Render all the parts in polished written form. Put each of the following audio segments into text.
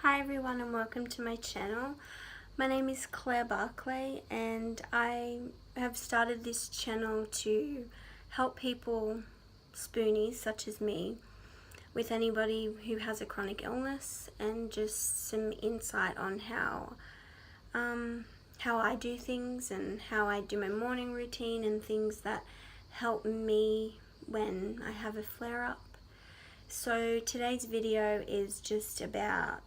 Hi everyone and welcome to my channel. My name is Claire Barclay and I have started this channel to help people, spoonies such as me, with anybody who has a chronic illness, and just some insight on how I do things and how I do my morning routine and things that help me when I have a flare-up. So today's video is just about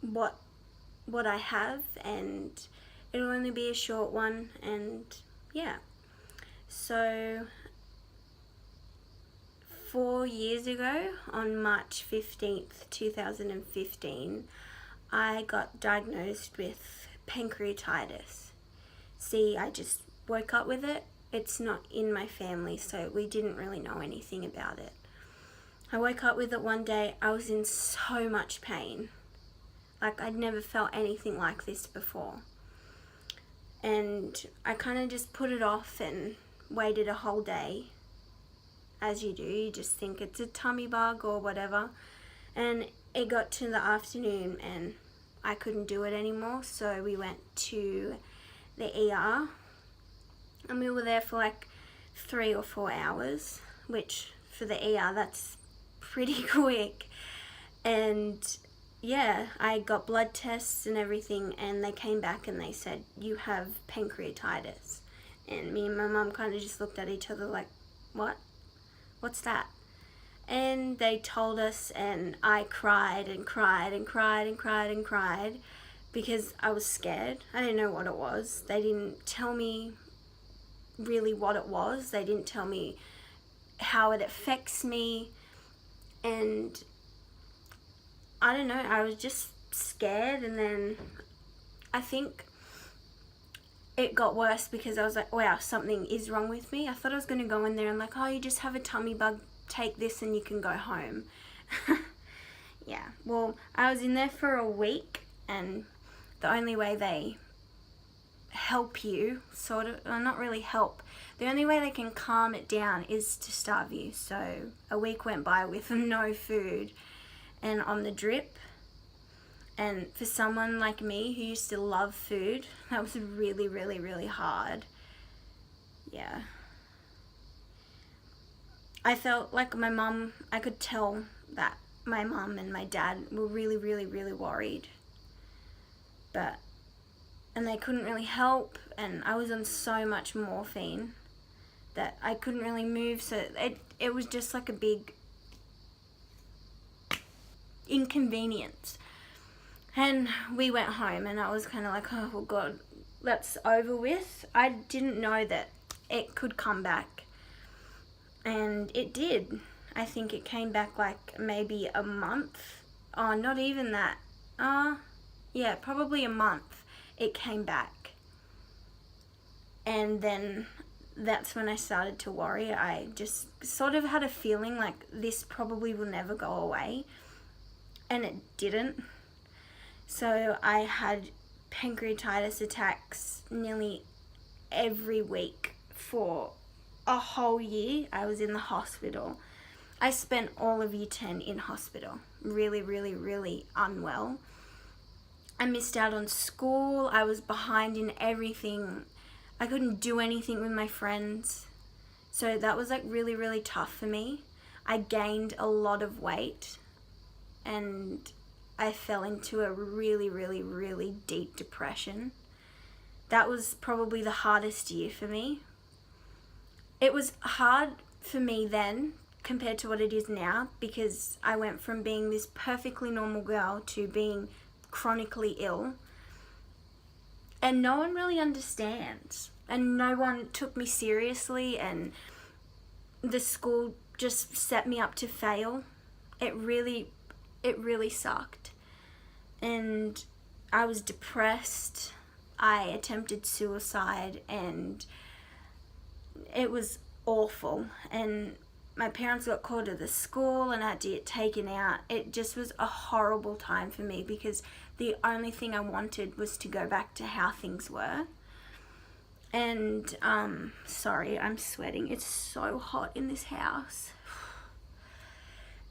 what I have, and it'll only be a short one, and yeah. So 4 years ago, on March 15th 2015, I got diagnosed with pancreatitis. See, I just woke up with it. It's not in my family, so we didn't really know anything about it. I woke up with it one day. I was in so much pain. Like, I'd never felt anything like this before. And I kind of just put it off and waited a whole day. As you do, you just think it's a tummy bug or whatever. And it got to the afternoon and I couldn't do it anymore, so we went to the ER. And we were there for like 3 or 4 hours, which for the ER, that's pretty quick. And yeah, I got blood tests and everything, and they came back and they said, you have pancreatitis. And me and my mum kind of just looked at each other like, what? What's that? And they told us, and I cried and cried and cried and cried and cried because I was scared. I didn't know what it was. They didn't tell me really what it was. They didn't tell me how it affects me, and I don't know, I was just scared. And then I think it got worse because I was like, wow, something is wrong with me. I thought I was going to go in there and like, oh, you just have a tummy bug, take this and you can go home. Yeah, well, I was in there for a week, and the only way they help you, sort of, or not really help, the only way they can calm it down is to starve you. So a week went by with no food and on the drip. And for someone like me who used to love food, that was really, really, really hard. Yeah. I felt like my mum, I could tell that my mum and my dad were really, really, really worried. And they couldn't really help, and I was on so much morphine that I couldn't really move, so it was just like a big inconvenience. And we went home, and I was kind of like, oh well, God, that's over with. I didn't know that it could come back, and it did. I think it came back like maybe a month. Oh, not even that. Yeah, probably a month it came back. And then that's when I started to worry. I just sort of had a feeling like this probably will never go away. And it didn't. So I had pancreatitis attacks nearly every week for a whole year. I was in the hospital. I spent all of year 10 in hospital. Really, really, really unwell. I missed out on school. I was behind in everything. I couldn't do anything with my friends. So that was like really, really tough for me. I gained a lot of weight, and I fell into a really, really, really deep depression. That was probably the hardest year for me. It was hard for me then compared to what it is now, because I went from being this perfectly normal girl to being chronically ill, and no one really understands, and no one took me seriously, and the school just set me up to fail. It really sucked, and I was depressed. I attempted suicide, and it was awful. And my parents got called to the school and I had to get taken out. It just was a horrible time for me, because the only thing I wanted was to go back to how things were. And sorry, I'm sweating. It's so hot in this house.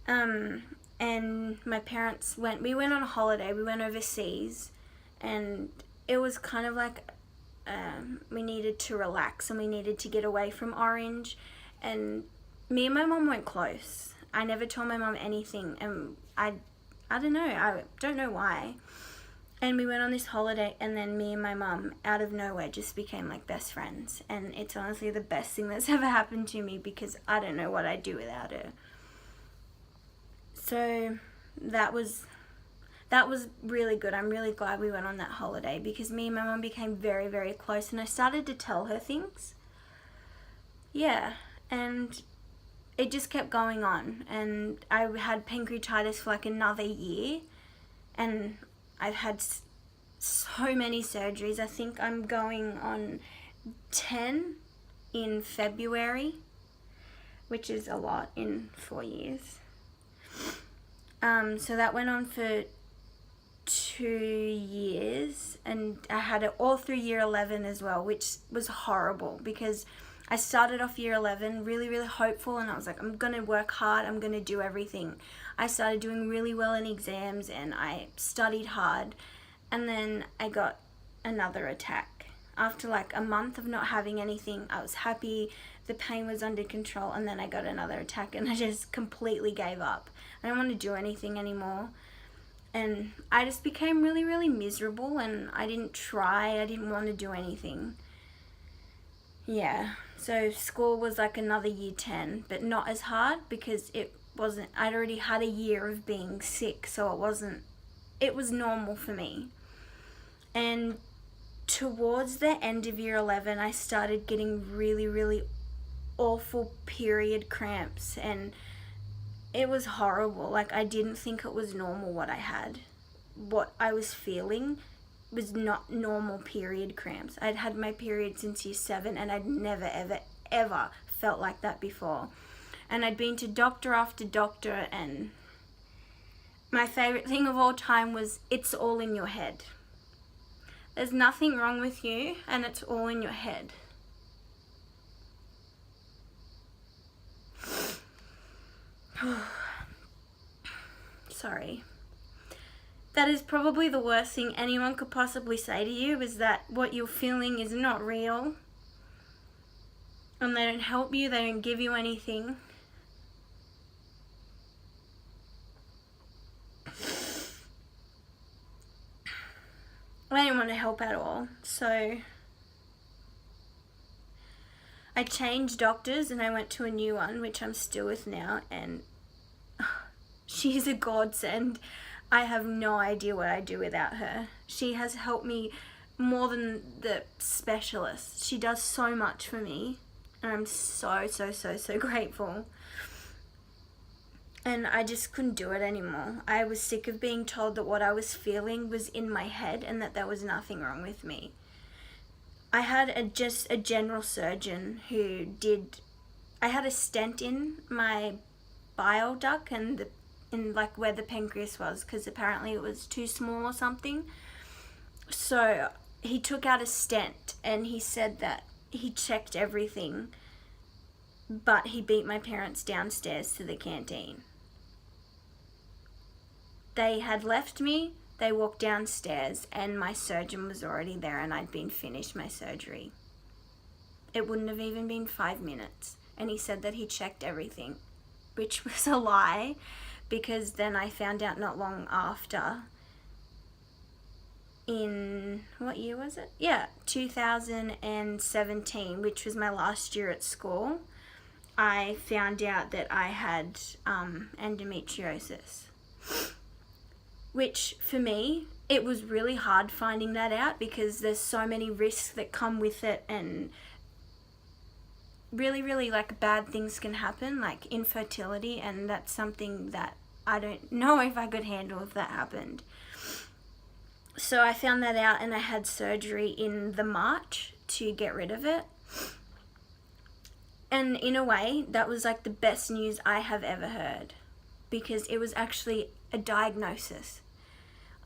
And and my parents we went on a holiday, we went overseas, and it was kind of like we needed to relax and we needed to get away from Orange, and me and my mum weren't close. I never told my mum anything, and I don't know why. And we went on this holiday, and then me and my mum, out of nowhere, just became like best friends. And it's honestly the best thing that's ever happened to me, because I don't know what I'd do without her. So that was really good. I'm really glad we went on that holiday, because me and my mum became very, very close, and I started to tell her things. Yeah, and it just kept going on, and I had pancreatitis for like another year, and I've had so many surgeries. I think I'm going on 10 in February, which is a lot in 4 years. So that went on for 2 years, and I had it all through year 11 as well, which was horrible, because I started off year 11 really, really hopeful, and I was like, I'm going to work hard, I'm going to do everything. I started doing really well in exams, and I studied hard, and then I got another attack. After like a month of not having anything, I was happy, the pain was under control, and then I got another attack, and I just completely gave up. I don't want to do anything anymore. And I just became really, really miserable, and I didn't try, I didn't want to do anything. Yeah, so school was like another year 10, but not as hard, because I'd already had a year of being sick, so it was normal for me. And towards the end of year 11, I started getting really, really awful period cramps, and it was horrible. Like, I didn't think it was normal what I had. What I was feeling was not normal period cramps. I'd had my period since year 7, and I'd never, ever, ever felt like that before. And I'd been to doctor after doctor, and my favorite thing of all time was, it's all in your head. There's nothing wrong with you, and it's all in your head. Sorry. That is probably the worst thing anyone could possibly say to you, is that what you're feeling is not real. And they don't help you, they don't give you anything. I didn't want to help at all, so I changed doctors and I went to a new one, which I'm still with now, and she's a godsend. I have no idea what I'd do without her. She has helped me more than the specialist. She does so much for me, and I'm so, so, so, so grateful. And I just couldn't do it anymore. I was sick of being told that what I was feeling was in my head, and that there was nothing wrong with me. I had just a general surgeon who I had a stent in my bile duct and in like where the pancreas was, because apparently it was too small or something. So he took out a stent, and he said that he checked everything, but he beat my parents downstairs to the canteen. They had left me, they walked downstairs, and my surgeon was already there, and I'd been finished my surgery. It wouldn't have even been 5 minutes, and he said that he checked everything, which was a lie, because then I found out not long after, in, what year was it? Yeah, 2017, which was my last year at school, I found out that I had endometriosis. Which, for me, it was really hard finding that out, because there's so many risks that come with it, and really, really, like, bad things can happen, like infertility, and that's something that I don't know if I could handle if that happened. So I found that out, and I had surgery in the March to get rid of it. And in a way, that was like the best news I have ever heard, because it was actually a diagnosis.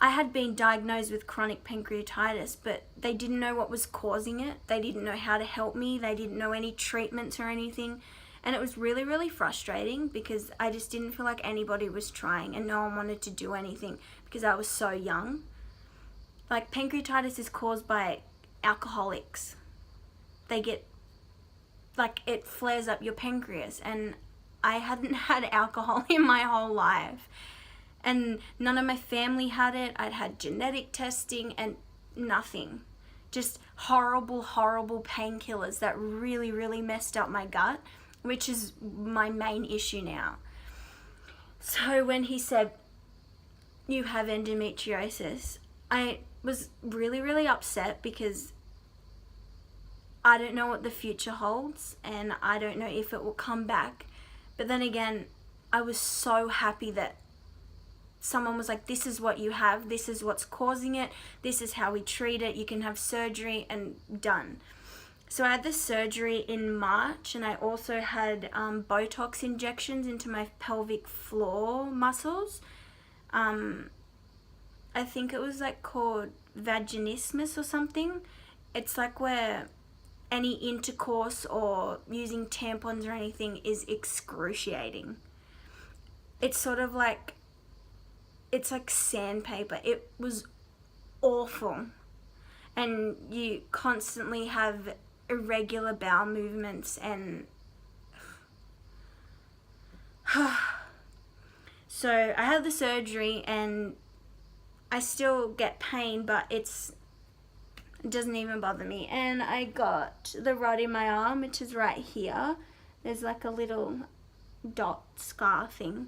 I had been diagnosed with chronic pancreatitis, but they didn't know what was causing it. They didn't know how to help me. They didn't know any treatments or anything. And it was really, really frustrating because I just didn't feel like anybody was trying and no one wanted to do anything because I was so young. Like, pancreatitis is caused by alcoholics. They get, like, it flares up your pancreas, and I hadn't had alcohol in my whole life. And none of my family had it. I'd had genetic testing and nothing. Just horrible, horrible painkillers that really, really messed up my gut, which is my main issue now. So when he said, you have endometriosis, I was really, really upset because I don't know what the future holds and I don't know if it will come back. But then again, I was so happy that someone was like, this is what you have, this is what's causing it, this is how we treat it, you can have surgery, and done. So I had this surgery in March, and I also had Botox injections into my pelvic floor muscles. I think it was like called vaginismus or something. It's like where any intercourse or using tampons or anything is excruciating. It's sort of like, it's like sandpaper. It was awful. And you constantly have irregular bowel movements and so I had the surgery and I still get pain, but it doesn't even bother me. And I got the rod in my arm, which is right here. There's like a little dot scar thing.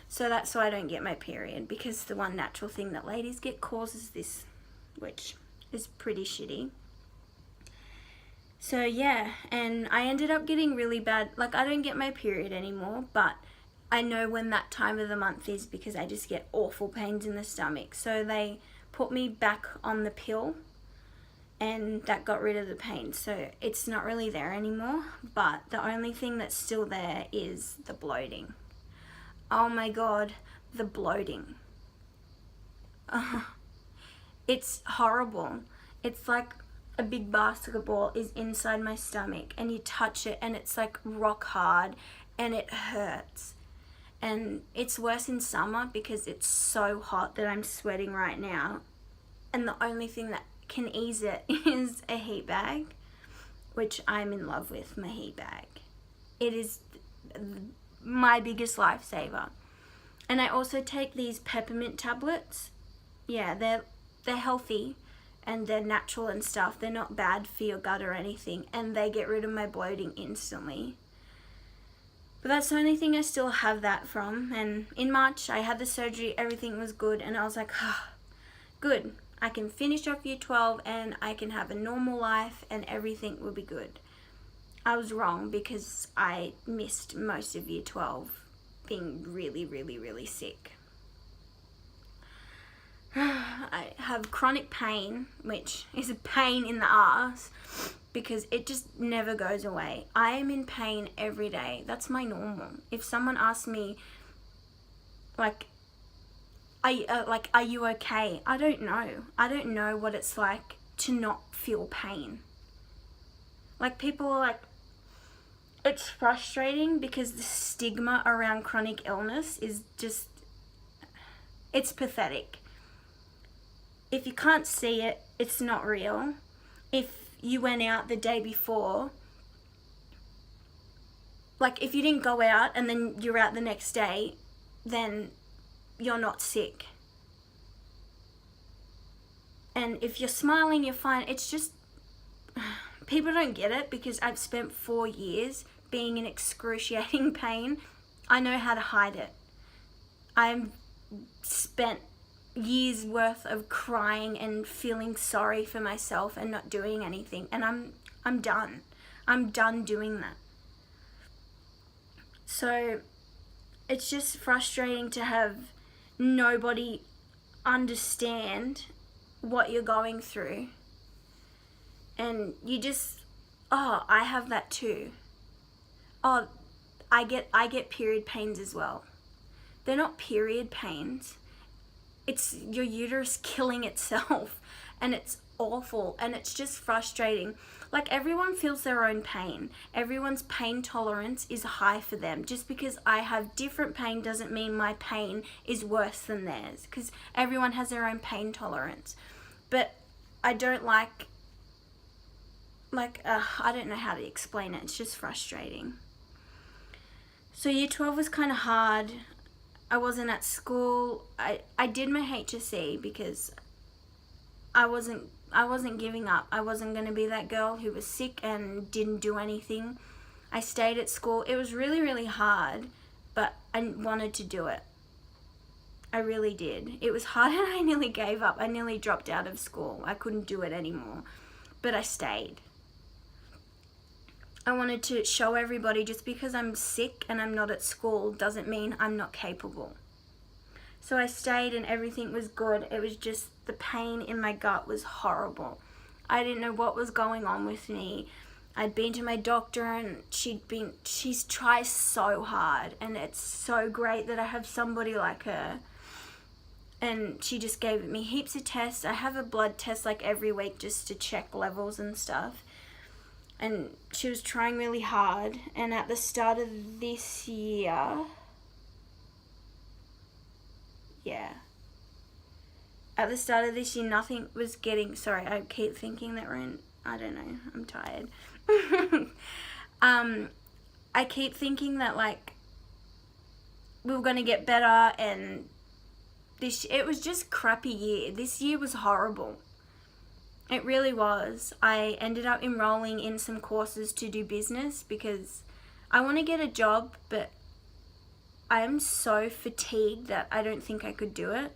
So that's why I don't get my period, because the one natural thing that ladies get causes this, which is pretty shitty. So yeah, and I ended up getting really bad, like I don't get my period anymore, but I know when that time of the month is because I just get awful pains in the stomach. So they put me back on the pill and that got rid of the pain. So it's not really there anymore, but the only thing that's still there is the bloating. Oh my God, the bloating. It's horrible. It's like a big basketball is inside my stomach and you touch it and it's like rock hard and it hurts. And it's worse in summer because it's so hot that I'm sweating right now. And the only thing that can ease it is a heat bag, which I'm in love with, my heat bag. It is my biggest lifesaver. And I also take these peppermint tablets. Yeah, they're healthy and they're natural and stuff. They're not bad for your gut or anything, and they get rid of my bloating instantly. But that's the only thing I still have that from. And in March I had the surgery, everything was good, and I was like, good, I can finish off year 12 and I can have a normal life and everything will be good. I was wrong because I missed most of year 12 being really, really, really sick. I have chronic pain, which is a pain in the ass because it just never goes away. I am in pain every day. That's my normal. If someone asks me, like, are you okay? I don't know. I don't know what it's like to not feel pain. Like, people are like, it's frustrating because the stigma around chronic illness is just, it's pathetic. If you can't see it, it's not real. If you went out the day before, like if you didn't go out and then you're out the next day, then you're not sick. And if you're smiling, you're fine. It's just, people don't get it because I've spent 4 years being in excruciating pain. I know how to hide it. I've spent years worth of crying and feeling sorry for myself and not doing anything, and I'm done. I'm done doing that. So it's just frustrating to have nobody understand what you're going through, and you just, I have that too. I get period pains as well. They're not period pains. It's your uterus killing itself, and it's awful, and it's just frustrating. Like, everyone feels their own pain. Everyone's pain tolerance is high for them. Just because I have different pain doesn't mean my pain is worse than theirs, because everyone has their own pain tolerance. But I don't like I don't know how to explain it. It's just frustrating. So year 12 was kind of hard. I wasn't at school. I did my HSC because I wasn't giving up. I wasn't going to be that girl who was sick and didn't do anything. I stayed at school. It was really, really hard, but I wanted to do it. I really did. It was hard and I nearly gave up. I nearly dropped out of school. I couldn't do it anymore, but I stayed. I wanted to show everybody, just because I'm sick and I'm not at school doesn't mean I'm not capable. So I stayed and everything was good. It was just the pain in my gut was horrible. I didn't know what was going on with me. I'd been to my doctor and she's tried so hard, and it's so great that I have somebody like her. And she just gave me heaps of tests. I have a blood test like every week just to check levels and stuff. And she was trying really hard. And at the start of this year, nothing was getting, sorry, I keep thinking that we're in, I don't know, I'm tired. I keep thinking that, like, we were going to get better, and it was just crappy year. This year was horrible. It really was. I ended up enrolling in some courses to do business because I want to get a job, but I am so fatigued that I don't think I could do it.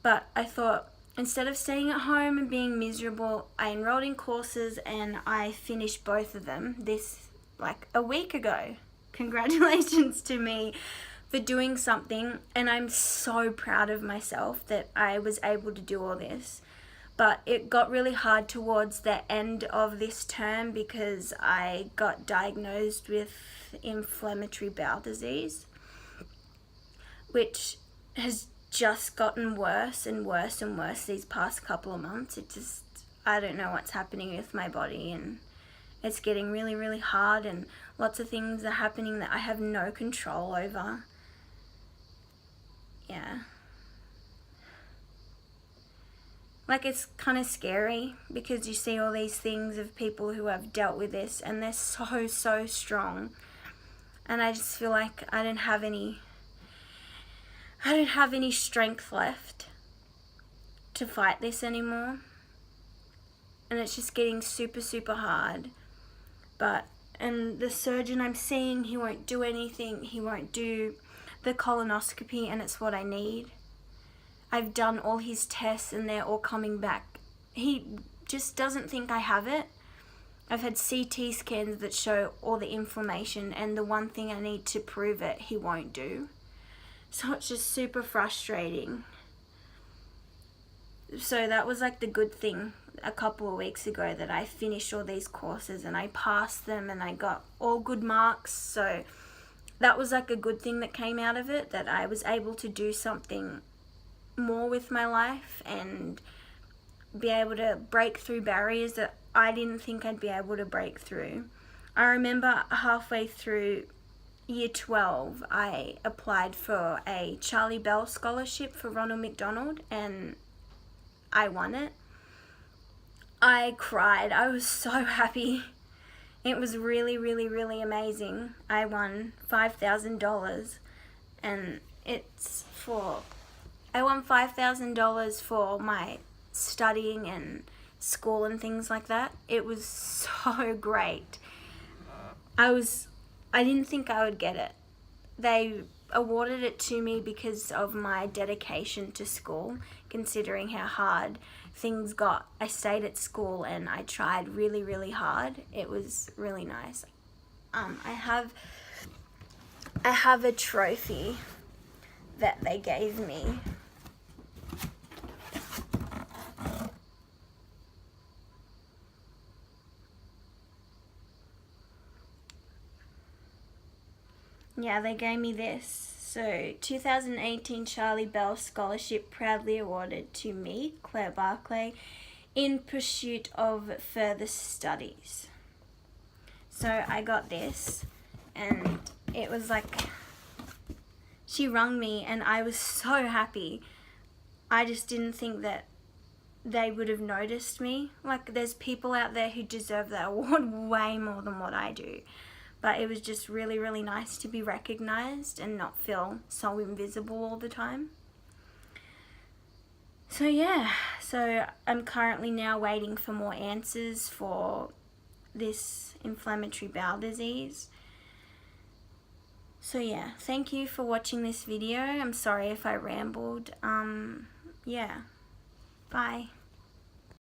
But I thought, instead of staying at home and being miserable, I enrolled in courses and I finished both of them a week ago. Congratulations to me for doing something, and I'm so proud of myself that I was able to do all this. But it got really hard towards the end of this term because I got diagnosed with inflammatory bowel disease, which has just gotten worse and worse and worse these past couple of months. I don't know what's happening with my body, and it's getting really, really hard, and lots of things are happening that I have no control over. Yeah. Like, it's kind of scary because you see all these things of people who have dealt with this, and they're so, so strong. And I just feel like I don't have any strength left to fight this anymore. And it's just getting super, super hard. And the surgeon I'm seeing, he won't do anything. He won't do the colonoscopy, and it's what I need. I've done all his tests and they're all coming back. He just doesn't think I have it. I've had CT scans that show all the inflammation, and the one thing I need to prove it, he won't do. So it's just super frustrating. So that was like the good thing a couple of weeks ago, that I finished all these courses and I passed them and I got all good marks. So that was like a good thing that came out of it, that I was able to do something more with my life and be able to break through barriers that I didn't think I'd be able to break through. I remember halfway through year 12, I applied for a Charlie Bell scholarship for Ronald McDonald, and I won it. I cried. I was so happy. It was really, really, really amazing. I won $5,000, and I won $5,000 for my studying and school and things like that. It was so great. I didn't think I would get it. They awarded it to me because of my dedication to school, considering how hard things got. I stayed at school and I tried really, really hard. It was really nice. I have a trophy that they gave me. Yeah, they gave me this. So, 2018 Charlie Bell Scholarship proudly awarded to me, Claire Barclay, in pursuit of further studies. So I got this, and it was like, she rang me and I was so happy. I just didn't think that they would have noticed me. Like, there's people out there who deserve that award way more than what I do. But it was just really, really nice to be recognised and not feel so invisible all the time. So yeah, so I'm currently now waiting for more answers for this inflammatory bowel disease. So yeah, thank you for watching this video. I'm sorry if I rambled. Yeah, bye.